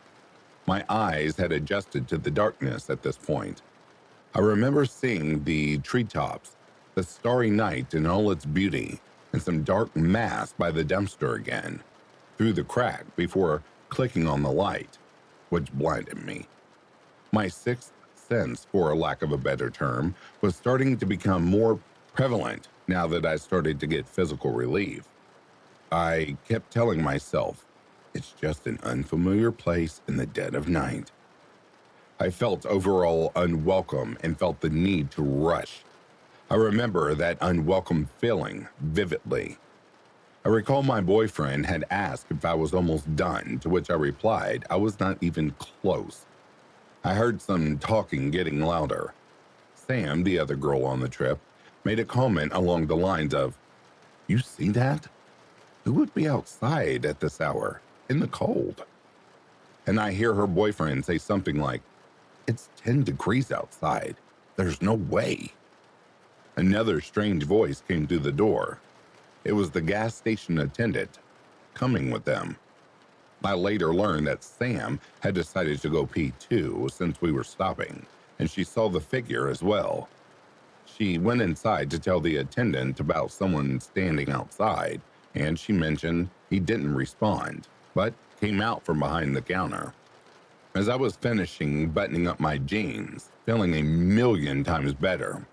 My eyes had adjusted to the darkness at this point. I remember seeing the treetops, the starry night in all its beauty, and some dark mass by the dumpster again, through the crack before clicking on the light, which blinded me. My sixth sense, for lack of a better term, was starting to become more prevalent now that I started to get physical relief. I kept telling myself, it's just an unfamiliar place in the dead of night. I felt overall unwelcome and felt the need to rush. I remember that unwelcome feeling vividly. I recall my boyfriend had asked if I was almost done, to which I replied I was not even close. I heard some talking getting louder. Sam, the other girl on the trip, made a comment along the lines of, "You see that? Who would be outside at this hour, in the cold?" And I hear her boyfriend say something like, "It's 10 degrees outside. There's no way." Another strange voice came through the door. It was the gas station attendant, coming with them. I later learned that Sam had decided to go pee too since we were stopping, and she saw the figure as well. She went inside to tell the attendant about someone standing outside, and she mentioned he didn't respond, but came out from behind the counter. As I was finishing buttoning up my jeans, feeling a million times better,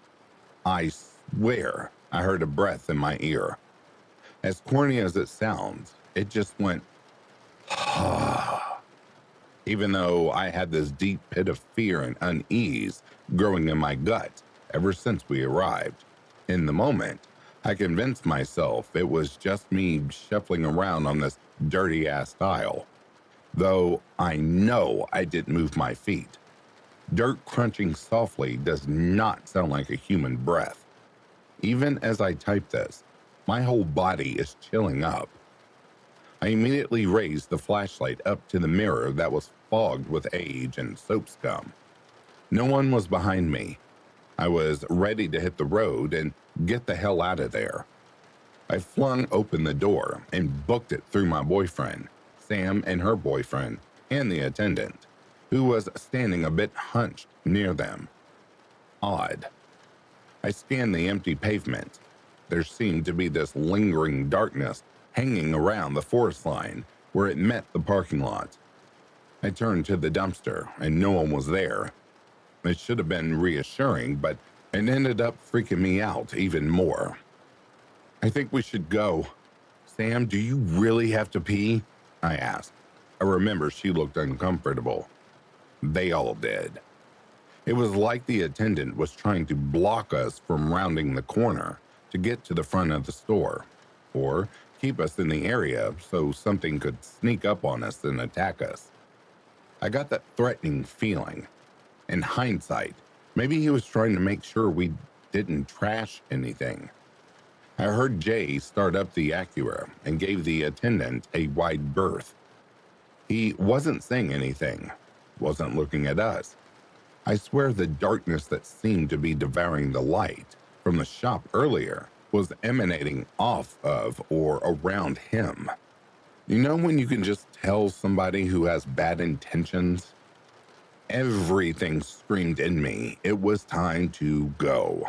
I swear I heard a breath in my ear. As corny as it sounds, it just went, even though I had this deep pit of fear and unease growing in my gut ever since we arrived. In the moment, I convinced myself it was just me shuffling around on this dirty-ass tile, though I know I didn't move my feet. Dirt crunching softly does not sound like a human breath. Even as I type this, my whole body is chilling up. I immediately raised the flashlight up to the mirror that was fogged with age and soap scum. No one was behind me. I was ready to hit the road and get the hell out of there. I flung open the door and booked it through my boyfriend, Sam and her boyfriend, and the attendant, who was standing a bit hunched near them. Odd. I scanned the empty pavement. There seemed to be this lingering darkness hanging around the forest line where it met the parking lot. I turned to the dumpster and no one was there. It should have been reassuring, but it ended up freaking me out even more. "I think we should go. Sam, do you really have to pee?" I asked. I remember she looked uncomfortable. They all did. It was like the attendant was trying to block us from rounding the corner to get to the front of the store, or keep us in the area so something could sneak up on us and attack us. I got that threatening feeling. In hindsight, maybe he was trying to make sure we didn't trash anything. I heard Jay start up the Acura and gave the attendant a wide berth. He wasn't saying anything, wasn't looking at us. I swear the darkness that seemed to be devouring the light from the shop earlier was emanating off of or around him. You know when you can just tell somebody who has bad intentions? Everything screamed in me it was time to go.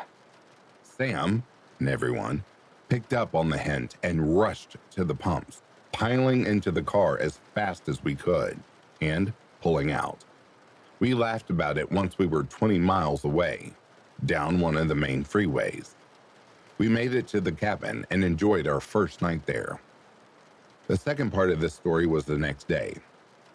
Sam and everyone picked up on the hint and rushed to the pumps, piling into the car as fast as we could and pulling out. We laughed about it once we were 20 miles away, down one of the main freeways. We made it to the cabin and enjoyed our first night there. The second part of this story was the next day.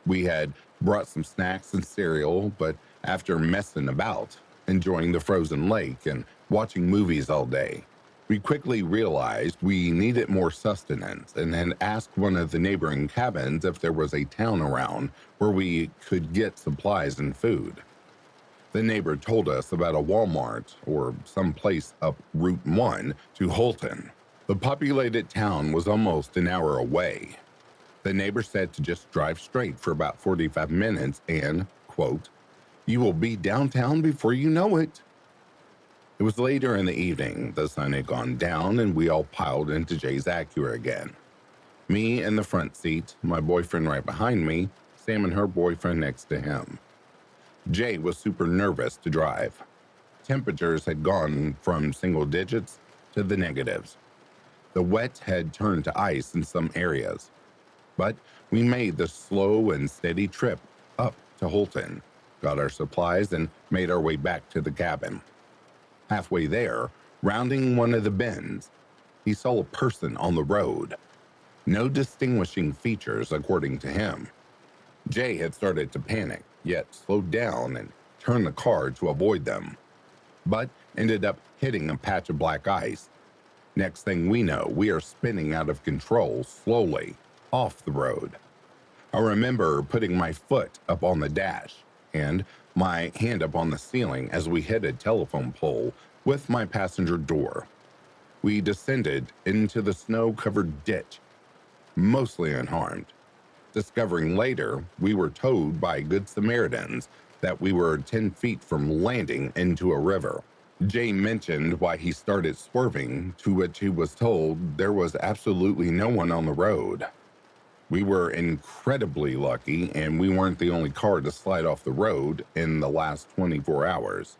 We had brought some snacks and cereal, but after messing about, enjoying the frozen lake and watching movies all day, we quickly realized we needed more sustenance and had asked one of the neighboring cabins if there was a town around where we could get supplies and food. The neighbor told us about a Walmart or some place up Route 1 to Holton. The populated town was almost an hour away. The neighbor said to just drive straight for about 45 minutes and, quote, "You will be downtown before you know it." It was later in the evening. The sun had gone down and we all piled into Jay's Acura again. Me in the front seat, my boyfriend right behind me, Sam and her boyfriend next to him. Jay was super nervous to drive. Temperatures had gone from single digits to the negatives. The wet had turned to ice in some areas. But we made the slow and steady trip up to Holton, got our supplies, and made our way back to the cabin. Halfway there, rounding one of the bends, he saw a person on the road. No distinguishing features, according to him. Jay had started to panic, yet slowed down and turned the car to avoid them, but ended up hitting a patch of black ice. Next thing we know, we are spinning out of control slowly off the road. I remember putting my foot up on the dash and my hand up on the ceiling as we hit a telephone pole with my passenger door. We descended into the snow-covered ditch, mostly unharmed. Discovering later, we were told by Good Samaritans that we were 10 feet from landing into a river. Jay mentioned why he started swerving, to which he was told there was absolutely no one on the road. We were incredibly lucky, and we weren't the only car to slide off the road in the last 24 hours.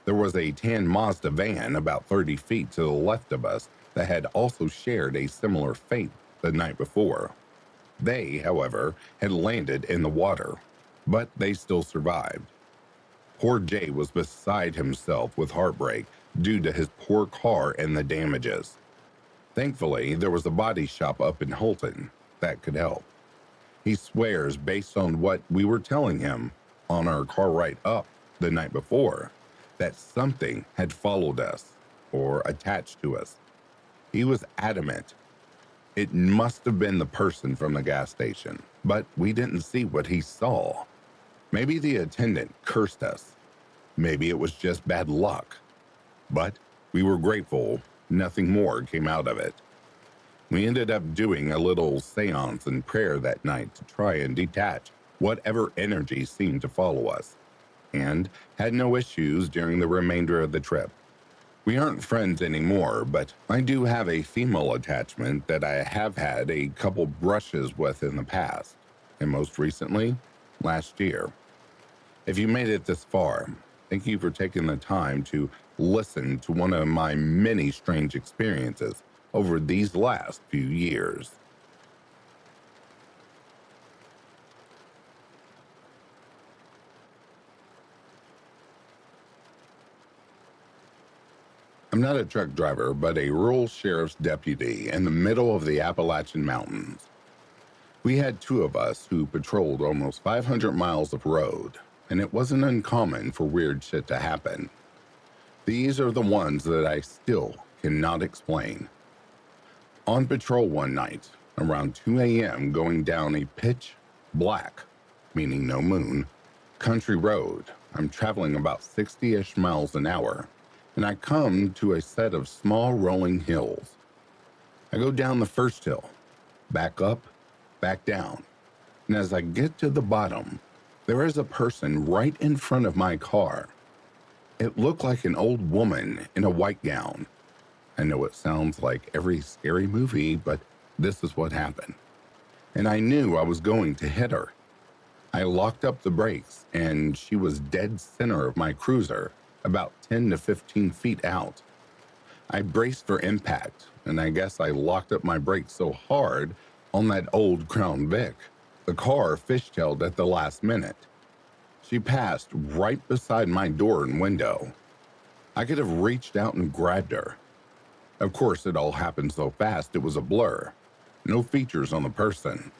There was a tan Mazda van about 30 feet to the left of us that had also shared a similar fate the night before. They, however, had landed in the water, but they still survived. Poor Jay was beside himself with heartbreak due to his poor car and the damages. Thankfully, there was a body shop up in Holton that could help. He swears, based on what we were telling him on our car ride up the night before, that something had followed us or attached to us. He was adamant it must have been the person from the gas station, but we didn't see what he saw. Maybe the attendant cursed us. Maybe it was just bad luck. But we were grateful nothing more came out of it. We ended up doing a little seance and prayer that night to try and detach whatever energy seemed to follow us, and had no issues during the remainder of the trip. We aren't friends anymore, but I do have a female attachment that I have had a couple brushes with in the past, and most recently, last year. If you made it this far, thank you for taking the time to listen to one of my many strange experiences over these last few years. I'm not a truck driver, but a rural sheriff's deputy in the middle of the Appalachian Mountains. We had two of us who patrolled almost 500 miles of road, and it wasn't uncommon for weird shit to happen. These are the ones that I still cannot explain. On patrol one night, around 2 a.m., going down a pitch black, meaning no moon, country road. I'm traveling about 60-ish miles an hour, and I come to a set of small rolling hills. I go down the first hill, back up, back down, and as I get to the bottom, There is a person right in front of my car. It looked like an old woman in a white gown. I know it sounds like every scary movie, but this is what happened. And I knew I was going to hit her. I locked up the brakes, and she was dead center of my cruiser, about 10 to 15 feet out. I braced for impact, and I guess I locked up my brakes so hard on that old Crown Vic, the car fishtailed at the last minute. She passed right beside my door and window. I could have reached out and grabbed her. Of course, it all happened so fast it was a blur. No features on the person.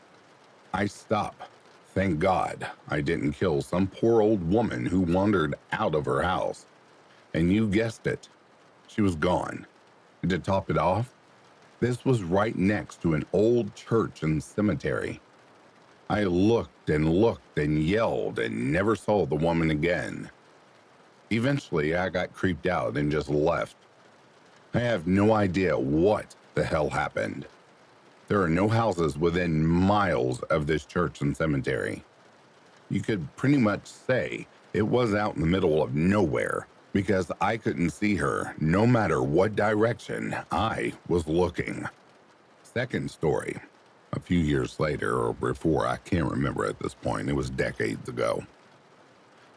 I stopped. Thank God I didn't kill some poor old woman who wandered out of her house. And you guessed it, she was gone. And to top it off, this was right next to an old church and cemetery. I looked and yelled and never saw the woman again. Eventually, I got creeped out and just left. I have no idea what the hell happened. There are no houses within miles of this church and cemetery. You could pretty much say it was out in the middle of nowhere because I couldn't see her no matter what direction I was looking. Second story. A few years later or before, I can't remember at this point, it was decades ago.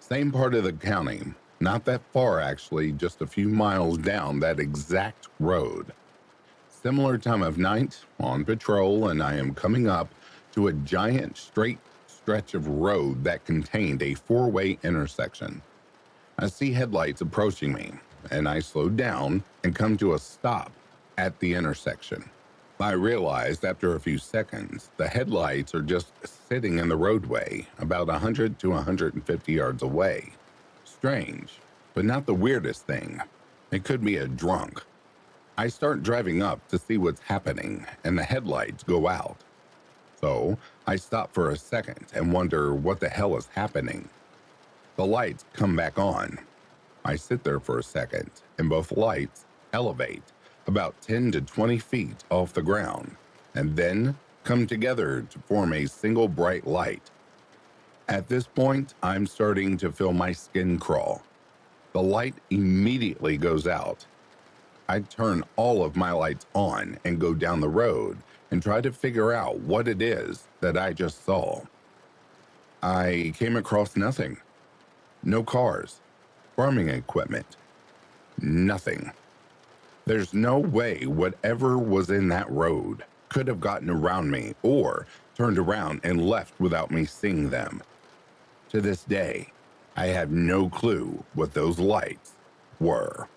Same part of the county, not that far actually, just a few miles down that exact road. Similar time of night, on patrol, and I am coming up to a giant straight stretch of road that contained a four-way intersection. I see headlights approaching me, and I slow down and come to a stop at the intersection. I realized after a few seconds, the headlights are just sitting in the roadway about 100 to 150 yards away. Strange, but not the weirdest thing. It could be a drunk. I start driving up to see what's happening, and the headlights go out. So I stop for a second and wonder what the hell is happening. The lights come back on. I sit there for a second, and both lights elevate about 10 to 20 feet off the ground, and then come together to form a single bright light. At this point, I'm starting to feel my skin crawl. The light immediately goes out. I turn all of my lights on and go down the road and try to figure out what it is that I just saw. I came across nothing. No cars, farming equipment, nothing. There's no way whatever was in that road could have gotten around me or turned around and left without me seeing them. To this day, I have no clue what those lights were.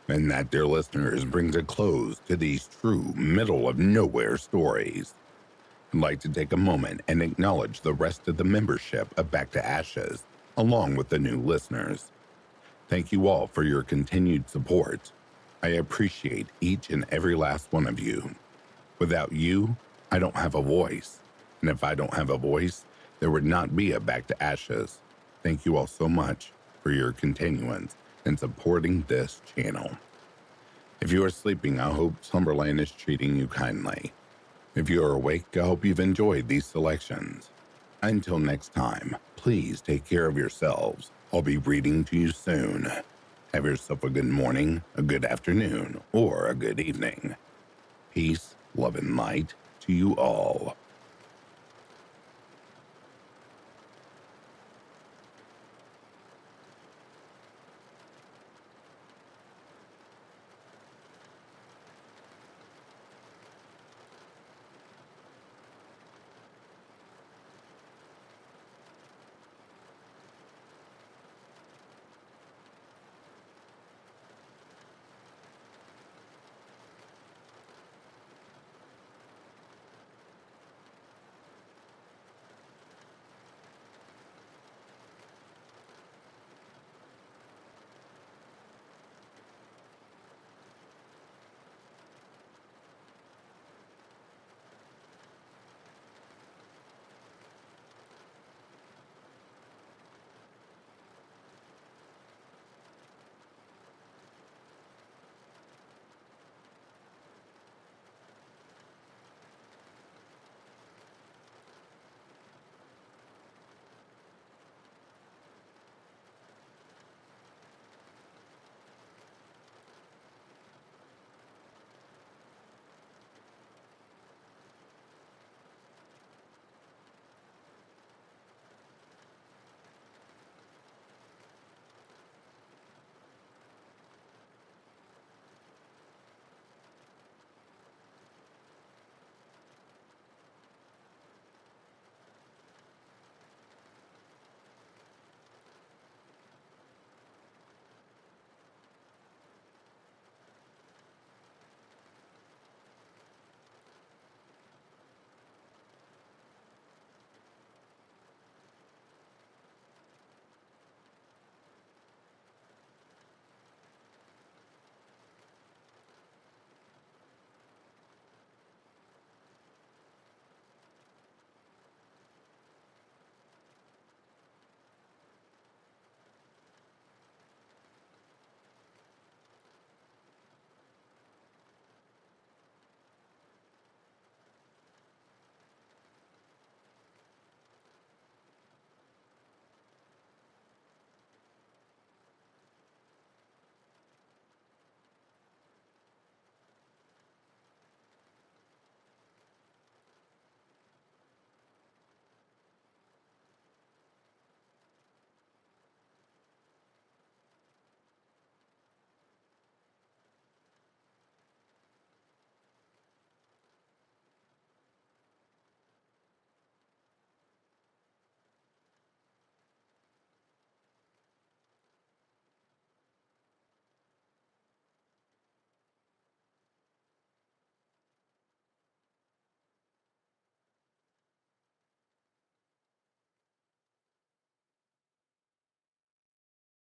And that, dear listeners, brings a close to these true middle-of-nowhere stories. I'd like to take a moment and acknowledge the rest of the membership of Back to Ashes, along with the new listeners. Thank you all for your continued support. I appreciate each and every last one of you. Without you, I don't have a voice. And if I don't have a voice, there would not be a Back to Ashes. Thank you all so much for your continuance and supporting this channel. If you are sleeping, I hope Slumberland is treating you kindly. If you are awake, I hope you've enjoyed these selections. Until next time, please take care of yourselves. I'll be reading to you soon. Have yourself a good morning, a good afternoon, or a good evening. Peace, love, and light to you all.